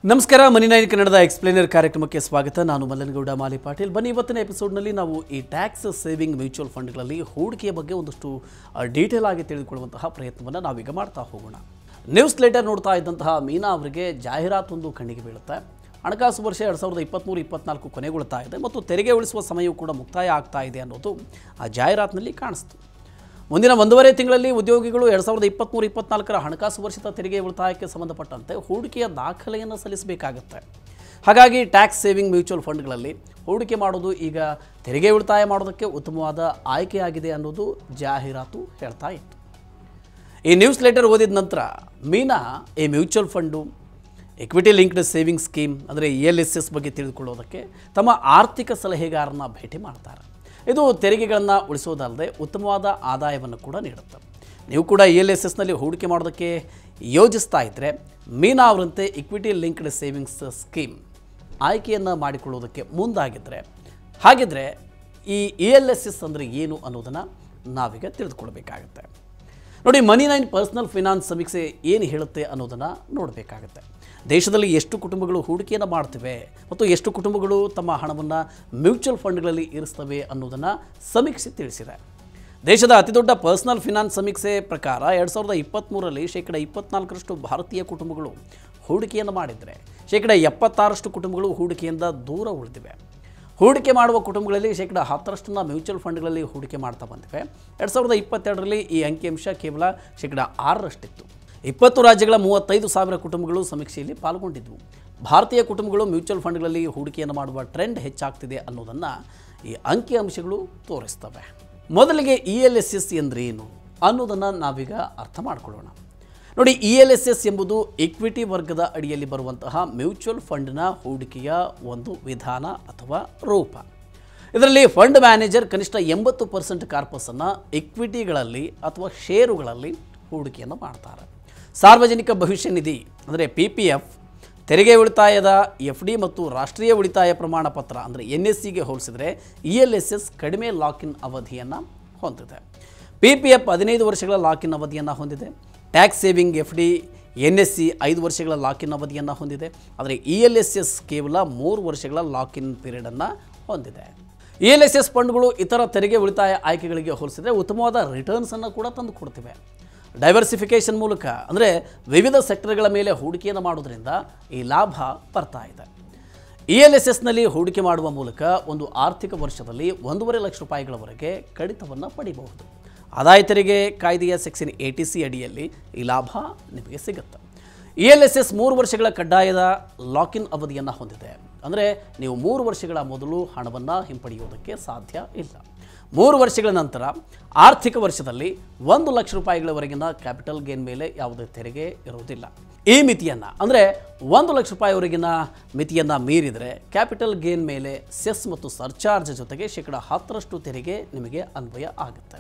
ನಮಸ್ಕಾರ ಮನಿ ನೈನ್ ಕನ್ನಡದ ಎಕ್ಸ್ಪ್ಲೇನರ್ ಕಾರ್ಯಕ್ರಮಕ್ಕೆ ಸ್ವಾಗತ. ನಾನು ಮಲ್ಲನಗೌಡ ಮಾಲಿ ಪಾಟೀಲ್. ಬನ್ನಿ, ಇವತ್ತಿನ ಎಪಿಸೋಡ್ನಲ್ಲಿ ನಾವು ಈ ಟ್ಯಾಕ್ಸ್ ಸೇವಿಂಗ್ ಮ್ಯೂಚುವಲ್ ಫಂಡ್ಗಳಲ್ಲಿ ಹೂಡಿಕೆಯ ಬಗ್ಗೆ ಒಂದಷ್ಟು ಡೀಟೇಲ್ ಆಗಿ ತಿಳಿದುಕೊಳ್ಳುವಂತಹ ಪ್ರಯತ್ನವನ್ನು ನಾವೀಗ ಮಾಡ್ತಾ ಹೋಗೋಣ. ನ್ಯೂಸ್ ಲೇಟರ್ ನೋಡ್ತಾ ಇದ್ದಂತಹ ಮೀನಾ ಅವರಿಗೆ ಜಾಹೀರಾತೊಂದು ಕಣ್ಣಿಗೆ ಬೀಳುತ್ತೆ. ಹಣಕಾಸು ವರ್ಷ 2023-24 ಕೊನೆಗೊಳ್ತಾ ಇದೆ ಮತ್ತು ತೆರಿಗೆ ಉಳಿಸುವ ಸಮಯವು ಕೂಡ ಮುಕ್ತಾಯ ಆಗ್ತಾ ಇದೆ ಅನ್ನೋದು ಆ ಜಾಹೀರಾತಿನಲ್ಲಿ ಕಾಣಿಸ್ತು. ಮುಂದಿನ 1.5 ತಿಂಗಳಲ್ಲಿ ಉದ್ಯೋಗಿಗಳು 2023-24 ಹಣಕಾಸು ವರ್ಷದ ತೆರಿಗೆ ಉಳಿತಾಯಕ್ಕೆ ಸಂಬಂಧಪಟ್ಟಂತೆ ಹೂಡಿಕೆಯ ದಾಖಲೆಯನ್ನು ಸಲ್ಲಿಸಬೇಕಾಗುತ್ತೆ. ಹಾಗಾಗಿ ಟ್ಯಾಕ್ಸ್ ಸೇವಿಂಗ್ ಮ್ಯೂಚುವಲ್ ಫಂಡ್ಗಳಲ್ಲಿ ಹೂಡಿಕೆ ಮಾಡೋದು ಈಗ ತೆರಿಗೆ ಉಳಿತಾಯ ಮಾಡೋದಕ್ಕೆ ಉತ್ತಮವಾದ ಆಯ್ಕೆಯಾಗಿದೆ ಅನ್ನೋದು ಜಾಹೀರಾತು ಹೇಳ್ತಾ ಇತ್ತು. ಈ ನ್ಯೂಸ್ ಲೆಟರ್ ಓದಿದ ನಂತರ ಮೀನಾ ಈ mutual fund, equity linked saving scheme ಅಂದರೆ ELSS ಬಗ್ಗೆ ತಿಳಿದುಕೊಳ್ಳೋದಕ್ಕೆ ತಮ್ಮ ಆರ್ಥಿಕ ಸಲಹೆಗಾರನ ಭೇಟಿ ಮಾಡ್ತಾರೆ. ಇದು ತೆರಿಗೆಗಳನ್ನು ಉಳಿಸೋದಲ್ಲದೆ ಉತ್ತಮವಾದ ಆದಾಯವನ್ನು ಕೂಡ ನೀಡುತ್ತೆ. ನೀವು ಕೂಡ ELSSನಲ್ಲಿ ಹೂಡಿಕೆ ಮಾಡೋದಕ್ಕೆ ಯೋಜಿಸ್ತಾ ಇದ್ದರೆ ಮೀನಾ ಅವರಂತೆ ಇಕ್ವಿಟಿ ಲಿಂಕ್ಡ್ ಸೇವಿಂಗ್ಸ್ ಸ್ಕೀಮ್ ಆಯ್ಕೆಯನ್ನು ಮಾಡಿಕೊಳ್ಳೋದಕ್ಕೆ ಮುಂದಾಗಿದ್ದರೆ, ಹಾಗಿದ್ರೆ ಈ ELSS ಅಂದರೆ ಏನು ಅನ್ನೋದನ್ನು ನಾವೀಗ ತಿಳಿದುಕೊಳ್ಬೇಕಾಗತ್ತೆ. ನೋಡಿ, ಮನಿ ನೈನ್ ಪರ್ಸನಲ್ ಫೈನಾನ್ಸ್ ಸಮೀಕ್ಷೆ ಏನು ಹೇಳುತ್ತೆ ಅನ್ನೋದನ್ನು ನೋಡಬೇಕಾಗತ್ತೆ. ದೇಶದಲ್ಲಿ ಎಷ್ಟು ಕುಟುಂಬಗಳು ಹೂಡಿಕೆಯನ್ನು ಮಾಡ್ತವೆ ಮತ್ತು ಎಷ್ಟು ಕುಟುಂಬಗಳು ತಮ್ಮ ಹಣವನ್ನು ಮ್ಯೂಚುವಲ್ ಫಂಡ್ಗಳಲ್ಲಿ ಇರಿಸ್ತವೆ ಅನ್ನೋದನ್ನು ಸಮೀಕ್ಷೆ ತಿಳಿಸಿದೆ. ದೇಶದ ಅತಿದೊಡ್ಡ ಪರ್ಸನಲ್ ಫೈನಾನ್ಸ್ ಸಮೀಕ್ಷೆ ಪ್ರಕಾರ 2023ರಲ್ಲಿ 24% ಭಾರತೀಯ ಕುಟುಂಬಗಳು ಹೂಡಿಕೆಯನ್ನು ಮಾಡಿದರೆ 76% ಕುಟುಂಬಗಳು ಹೂಡಿಕೆಯಿಂದ ದೂರ ಉಳಿದಿವೆ. ಹೂಡಿಕೆ ಮಾಡುವ ಕುಟುಂಬಗಳಲ್ಲಿ 10% ಮ್ಯೂಚುವಲ್ ಫಂಡ್ಗಳಲ್ಲಿ ಹೂಡಿಕೆ ಮಾಡ್ತಾ ಬಂದಿವೆ. 2022ರಲ್ಲಿ ಈ ಅಂಕಿಅಂಶ ಕೇವಲ 6% 20 ರಾಜ್ಯಗಳ 35,000 ಕುಟುಂಬಗಳು ಸಮೀಕ್ಷೆಯಲ್ಲಿ ಪಾಲ್ಗೊಂಡಿದ್ವು. ಭಾರತೀಯ ಕುಟುಂಬಗಳು ಮ್ಯೂಚುವಲ್ ಫಂಡ್ಗಳಲ್ಲಿ ಹೂಡಿಕೆಯನ್ನು ಮಾಡುವ ಟ್ರೆಂಡ್ ಹೆಚ್ಚಾಗ್ತಿದೆ ಅನ್ನೋದನ್ನು ಈ ಅಂಕಿಅಂಶಗಳು ತೋರಿಸ್ತವೆ. ಮೊದಲಿಗೆ ELSS ಎಂದರೇನು ಅನ್ನೋದನ್ನು ನಾವೀಗ ಅರ್ಥ ಮಾಡ್ಕೊಳ್ಳೋಣ. ನೋಡಿ, ELSS ಎಂಬುದು ಇಕ್ವಿಟಿ ವರ್ಗದ ಅಡಿಯಲ್ಲಿ ಬರುವಂತಹ ಮ್ಯೂಚುವಲ್ ಫಂಡ್ನ ಹೂಡಿಕೆಯ ಒಂದು ವಿಧಾನ ಅಥವಾ ರೂಪ. ಇದರಲ್ಲಿ ಫಂಡ್ ಮ್ಯಾನೇಜರ್ ಕನಿಷ್ಠ 80% ಕಾರ್ಪಸನ್ನು ಇಕ್ವಿಟಿಗಳಲ್ಲಿ ಅಥವಾ ಷೇರುಗಳಲ್ಲಿ ಹೂಡಿಕೆಯನ್ನು ಮಾಡ್ತಾರೆ. ಸಾರ್ವಜನಿಕ ಭವಿಷ್ಯ ನಿಧಿ ಅಂದರೆ PPF, ತೆರಿಗೆ ಉಳಿತಾಯದ FD ಮತ್ತು ರಾಷ್ಟ್ರೀಯ ಉಳಿತಾಯ ಪ್ರಮಾಣ ಪತ್ರ ಅಂದರೆ NSCಗೆ ಹೋಲಿಸಿದರೆ ELSS ಕಡಿಮೆ ಲಾಕಿನ್ ಅವಧಿಯನ್ನು ಹೊಂದಿದೆ. PPF 15 ವರ್ಷಗಳ ಲಾಕಿನ್ ಅವಧಿಯನ್ನು ಹೊಂದಿದೆ. ಟ್ಯಾಕ್ಸ್ ಸೇವಿಂಗ್ FD NSC 5 ವರ್ಷಗಳ ಲಾಕಿನ್ ಅವಧಿಯನ್ನು ಹೊಂದಿದೆ. ಆದರೆ ELSS ಕೇವಲ 3 ವರ್ಷಗಳ ಲಾಕಿನ್ ಪೀರಿಯಡನ್ನು ಹೊಂದಿದೆ. ELSS ಫಂಡ್ಗಳು ಇತರ ತೆರಿಗೆ ಉಳಿತಾಯ ಆಯ್ಕೆಗಳಿಗೆ ಹೋಲಿಸಿದರೆ ಉತ್ತಮವಾದ ರಿಟರ್ನ್ಸನ್ನು ಕೂಡ ತಂದು ಕೊಡ್ತಿವೆ. ಡೈವರ್ಸಿಫಿಕೇಷನ್ ಮೂಲಕ ಅಂದರೆ ವಿವಿಧ ಸೆಕ್ಟರ್ಗಳ ಮೇಲೆ ಹೂಡಿಕೆಯನ್ನು ಮಾಡೋದ್ರಿಂದ ಈ ಲಾಭ ಬರ್ತಾ ಇದೆ. ELSSನಲ್ಲಿ ಹೂಡಿಕೆ ಮಾಡುವ ಮೂಲಕ ಒಂದು ಆರ್ಥಿಕ ವರ್ಷದಲ್ಲಿ 1.5 ಲಕ್ಷ ರೂಪಾಯಿಗಳವರೆಗೆ ಕಡಿತವನ್ನು ಪಡೆಯಬಹುದು. ಆದಾಯ ತೆರಿಗೆ ಕಾಯ್ದೆಯ ಸೆಕ್ಷನ್ 80C ಅಡಿಯಲ್ಲಿ ಈ ಲಾಭ ನಿಮಗೆ ಸಿಗುತ್ತೆ. ELSS 3 ವರ್ಷಗಳ ಕಡ್ಡಾಯದ ಲಾಕಿನ್ ಅವಧಿಯನ್ನು ಹೊಂದಿದೆ. ಅಂದರೆ ನೀವು 3 ವರ್ಷಗಳ ಮೊದಲು ಹಣವನ್ನು ಹಿಂಪಡೆಯುವುದಕ್ಕೆ ಸಾಧ್ಯ ಇಲ್ಲ. 3 ವರ್ಷಗಳ ನಂತರ ಆರ್ಥಿಕ ವರ್ಷದಲ್ಲಿ 1 ಲಕ್ಷ ರೂಪಾಯಿಗಳವರೆಗಿನ ಕ್ಯಾಪಿಟಲ್ ಗೇನ್ ಮೇಲೆ ಯಾವುದೇ ತೆರಿಗೆ ಇರುವುದಿಲ್ಲ. ಈ ಮಿತಿಯನ್ನು ಅಂದರೆ 1 ಲಕ್ಷ ರೂಪಾಯಿವರೆಗಿನ ಮಿತಿಯನ್ನು ಮೀರಿದರೆ ಕ್ಯಾಪಿಟಲ್ ಗೇನ್ ಮೇಲೆ ಸೆಸ್ ಮತ್ತು ಸರ್ಚಾರ್ಜ್ ಜೊತೆಗೆ 10% ತೆರಿಗೆ ನಿಮಗೆ ಅನ್ವಯ ಆಗುತ್ತೆ.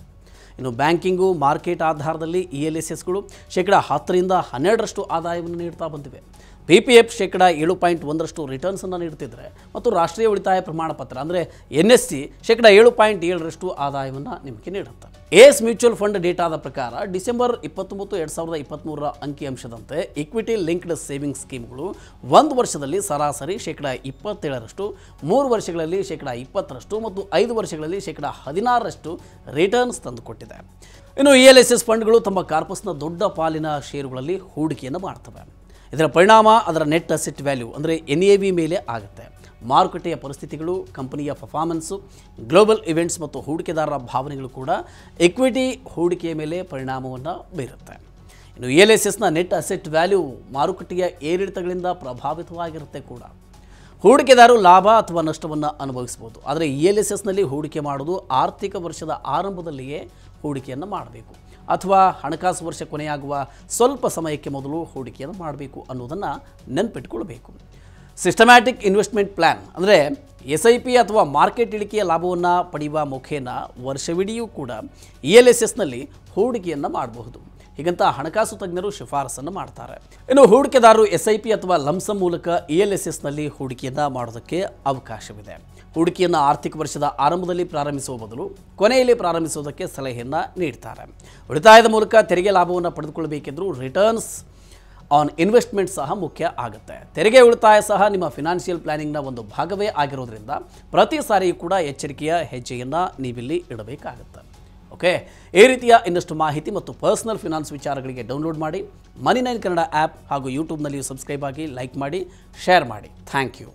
ಇನ್ನು ಬ್ಯಾಂಕಿಂಗು ಮಾರ್ಕೆಟ್ ಆಧಾರದಲ್ಲಿ ELSSಗಳು 10% 12% ಆದಾಯವನ್ನು ನೀಡ್ತಾ ಬಂದಿವೆ. PPF 7.1% ರಿಟರ್ನ್ಸನ್ನು ನೀಡ್ತಿದ್ರೆ ಮತ್ತು ರಾಷ್ಟ್ರೀಯ ಉಳಿತಾಯ ಪ್ರಮಾಣ ಪತ್ರ ಅಂದರೆ NSC 7.7% ಆದಾಯವನ್ನು ನಿಮಗೆ ನೀಡುತ್ತೆ. ACE ಮ್ಯೂಚುವಲ್ ಫಂಡ್ ಡೇಟಾದ ಪ್ರಕಾರ ಡಿಸೆಂಬರ್ 29, 2023ರ ಅಂಕಿಅಂಶದಂತೆ ಇಕ್ವಿಟಿ ಲಿಂಕ್ಡ್ ಸೇವಿಂಗ್ ಸ್ಕೀಮ್ಗಳು 1 ವರ್ಷದಲ್ಲಿ ಸರಾಸರಿ 27%, 3 ವರ್ಷಗಳಲ್ಲಿ 20% ಮತ್ತು 5 ವರ್ಷಗಳಲ್ಲಿ 16% ರಿಟರ್ನ್ಸ್ ತಂದುಕೊಟ್ಟಿದೆ. ಇನ್ನು ELSS ಫಂಡ್ಗಳು ತಮ್ಮ ಕಾರ್ಪಸ್ನ ದೊಡ್ಡ ಪಾಲಿನ ಷೇರುಗಳಲ್ಲಿ ಹೂಡಿಕೆಯನ್ನು ಮಾಡ್ತವೆ. ಇದರ ಪರಿಣಾಮ ಅದರ ನೆಟ್ ಅಸೆಟ್ ವ್ಯಾಲ್ಯೂ ಅಂದರೆ NAV ಮೇಲೆ ಆಗುತ್ತೆ. ಮಾರುಕಟ್ಟೆಯ ಪರಿಸ್ಥಿತಿಗಳು, ಕಂಪನಿಯ ಪರ್ಫಾರ್ಮೆನ್ಸು, ಗ್ಲೋಬಲ್ ಇವೆಂಟ್ಸ್ ಮತ್ತು ಹೂಡಿಕೆದಾರರ ಭಾವನೆಗಳು ಕೂಡ ಇಕ್ವಿಟಿ ಹೂಡಿಕೆಯ ಮೇಲೆ ಪರಿಣಾಮವನ್ನು ಬೀರುತ್ತೆ. ಇನ್ನು ELSSನ ನೆಟ್ ಅಸೆಟ್ ವ್ಯಾಲ್ಯೂ ಮಾರುಕಟ್ಟೆಯ ಏರಿಳಿತಗಳಿಂದ ಪ್ರಭಾವಿತವಾಗಿರುತ್ತೆ ಕೂಡ. ಹೂಡಿಕೆದಾರರು ಲಾಭ ಅಥವಾ ನಷ್ಟವನ್ನು ಅನುಭವಿಸಬಹುದು. ಆದರೆ ELSSನಲ್ಲಿ ಹೂಡಿಕೆ ಮಾಡೋದು ಆರ್ಥಿಕ ವರ್ಷದ ಆರಂಭದಲ್ಲಿಯೇ ಹೂಡಿಕೆಯನ್ನು ಮಾಡಬೇಕು ಅಥವಾ ಹಣಕಾಸು ವರ್ಷ ಕೊನೆಯಾಗುವ ಸ್ವಲ್ಪ ಸಮಯಕ್ಕೆ ಮೊದಲು ಹೂಡಿಕೆಯನ್ನು ಮಾಡಬೇಕು ಅನ್ನೋದನ್ನು ನೆನಪಿಟ್ಕೊಳ್ಬೇಕು. ಸಿಸ್ಟಮ್ಯಾಟಿಕ್ ಇನ್ವೆಸ್ಟ್ಮೆಂಟ್ ಪ್ಲ್ಯಾನ್ ಅಂದರೆ SIP ಅಥವಾ ಮಾರ್ಕೆಟ್ ಇಳಿಕೆಯ ಲಾಭವನ್ನು ಪಡೆಯುವ ಮುಖೇನ ವರ್ಷವಿಡಿಯೂ ಕೂಡ ELSSನಲ್ಲಿ ಹೂಡಿಕೆಯನ್ನು ಮಾಡಬಹುದು. ಹೀಗಂತ ಹಣಕಾಸು ತಜ್ಞರು ಶಿಫಾರಸನ್ನು ಮಾಡ್ತಾರೆ. ಇನ್ನು ಹೂಡಿಕೆದಾರರು SIP ಅಥವಾ ಲಂಸಮ್ ಮೂಲಕ ELSSನಲ್ಲಿ ಹೂಡಿಕೆಯನ್ನು ಮಾಡೋದಕ್ಕೆ ಅವಕಾಶವಿದೆ. ಹೂಡಿಕೆಯನ್ನು ಆರ್ಥಿಕ ವರ್ಷದ ಆರಂಭದಲ್ಲಿ ಪ್ರಾರಂಭಿಸುವ ಬದಲು ಕೊನೆಯಲ್ಲಿ ಪ್ರಾರಂಭಿಸುವುದಕ್ಕೆ ಸಲಹೆಯನ್ನು ನೀಡ್ತಾರೆ. ಉಳಿತಾಯದ ಮೂಲಕ ತೆರಿಗೆ ಲಾಭವನ್ನು ಪಡೆದುಕೊಳ್ಳಬೇಕೆಂದರೂ ರಿಟರ್ನ್ಸ್ ಆನ್ ಇನ್ವೆಸ್ಟ್ಮೆಂಟ್ ಸಹ ಮುಖ್ಯ ಆಗುತ್ತೆ. ತೆರಿಗೆ ಉಳಿತಾಯ ಸಹ ನಿಮ್ಮ ಫಿನಾನ್ಷಿಯಲ್ ಪ್ಲಾನಿಂಗ್ನ ಒಂದು ಭಾಗವೇ ಆಗಿರೋದ್ರಿಂದ ಪ್ರತಿ ಸಾರಿಯೂ ಕೂಡ ಎಚ್ಚರಿಕೆಯ ಹೆಜ್ಜೆಯನ್ನು ನೀವಿಲ್ಲಿ ಇಡಬೇಕಾಗುತ್ತೆ. ಓಕೆ, ಈ ರೀತಿಯ ಇನ್ನಷ್ಟು ಮಾಹಿತಿ ಮತ್ತು ಪರ್ಸನಲ್ ಫಿನಾನ್ಸ್ ವಿಚಾರಗಳಿಗೆ ಡೌನ್ಲೋಡ್ ಮಾಡಿ Money9 ಕನ್ನಡ ಆ್ಯಪ್ ಹಾಗೂ ಯೂಟ್ಯೂಬ್ನಲ್ಲಿಯೂ ಸಬ್ಸ್ಕ್ರೈಬ್ ಆಗಿ, ಲೈಕ್ ಮಾಡಿ, ಶೇರ್ ಮಾಡಿ. Thank you.